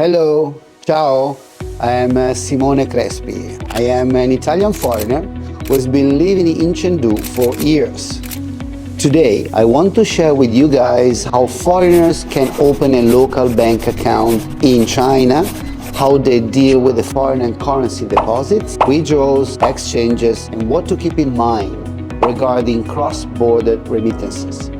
Hello, ciao, I am Simone Crespi. I am an Italian foreigner who has been living in Chengdu for years. Today, I want to share with you guys how foreigners can open a local bank account in China, how they deal with the foreign currency deposits, withdrawals, exchanges, and what to keep in mind regarding cross-border remittances.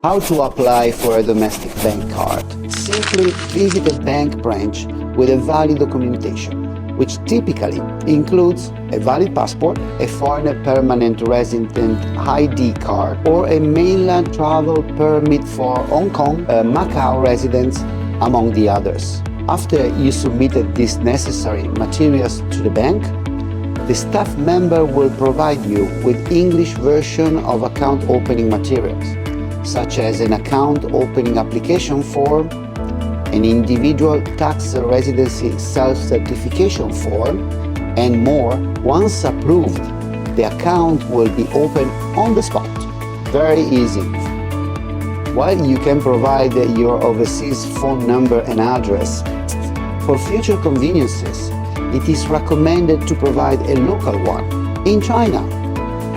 How to apply for a domestic bank card. Simply visit a bank branch with a valid documentation, which typically includes a valid passport, a foreign permanent resident ID card, or a mainland travel permit for Hong Kong, Macau residents, among the others. After you submitted these necessary materials to the bank, the staff member will provide you with English version of account opening materials, such as an account opening application form, an individual tax residency self-certification form, and more. Once approved, the account will be opened on the spot. Very easy. While you can provide your overseas phone number and address, for future conveniences, it is recommended to provide a local one in China.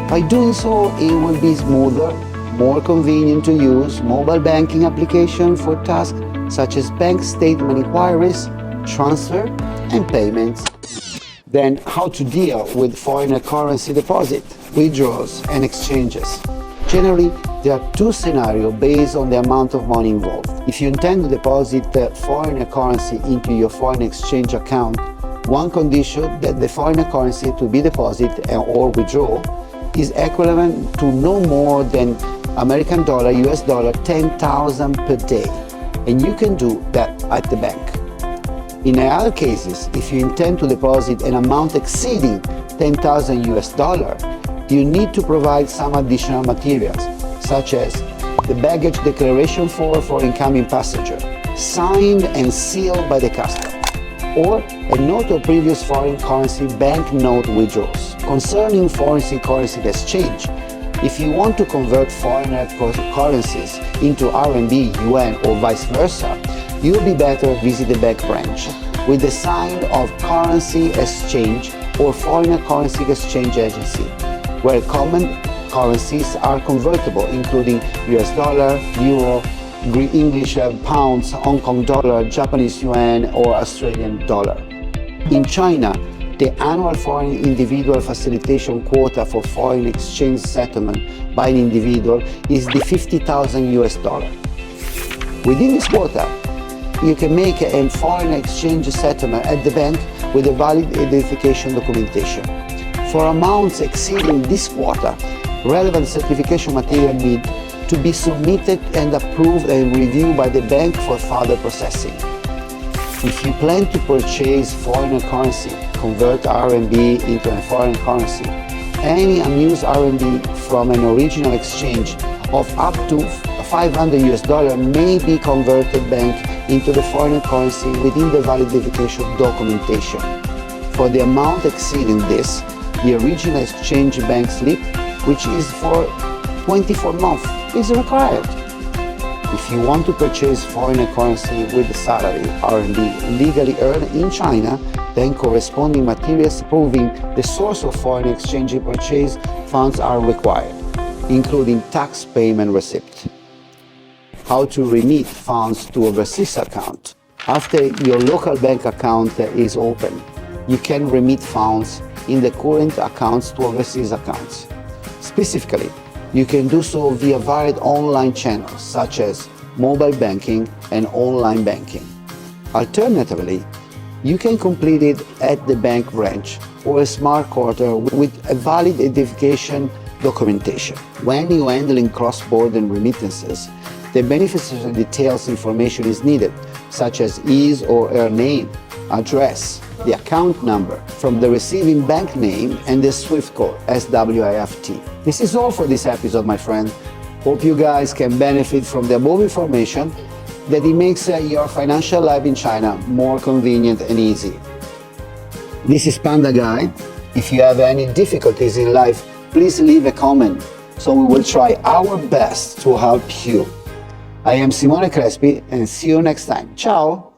By doing so, it will be smoother, more convenient to use mobile banking application for tasks such as bank statement inquiries, transfer, and payments. Then how to deal with foreign currency deposit, withdrawals, and exchanges. Generally, there are two scenarios based on the amount of money involved. If you intend to deposit foreign currency into your foreign exchange account, one condition that the foreign currency to be deposited or withdrawn is equivalent to no more than American dollar, US dollar 10,000 per day, and you can do that at the bank. In other cases, if you intend to deposit an amount exceeding 10,000 US dollar, you need to provide some additional materials, such as the baggage declaration form for incoming passenger, signed and sealed by the customs, or a note of previous foreign currency banknote withdrawals. Concerning foreign currency exchange, if you want to convert foreign currencies into RMB, yuan, or vice versa, you'll be better visit the bank branch with the sign of currency exchange or foreign currency exchange agency, where common currencies are convertible, including US dollar, euro, English pounds, Hong Kong dollar, Japanese yuan, or Australian dollar. In China, the annual foreign individual facilitation quota for foreign exchange settlement by an individual is the 50,000 US dollar. Within this quota, you can make a foreign exchange settlement at the bank with a valid identification documentation. For amounts exceeding this quota, relevant certification material need to be submitted and approved and reviewed by the bank for further processing. If you plan to purchase foreign currency, convert RMB into a foreign currency, any unused RMB from an original exchange of up to 500 US dollar may be converted bank into the foreign currency within the validation documentation. For the amount exceeding this, the original exchange bank slip, which is for 24 months, is required. If you want to purchase foreign currency with the salary RMB legally earned in China, then corresponding materials proving the source of foreign exchange purchase funds are required, including tax payment receipt. How to remit funds to overseas account. After your local bank account is open, you can remit funds in the current accounts to overseas accounts. Specifically, you can do so via varied online channels such as mobile banking and online banking. Alternatively, you can complete it at the bank branch or a smart card with a valid identification documentation. When you're handling cross-border remittances, the beneficiary details information is needed, such as his or her name, address, the account number from the receiving bank name, and the SWIFT code, SWIFT. This is all for this episode, my friend. Hope you guys can benefit from the above information, that it makes your financial life in China more convenient and easy. This is Panda Guy. If you have any difficulties in life, please leave a comment, so we will try our best to help you. I am Simone Crespi, and see you next time. Ciao!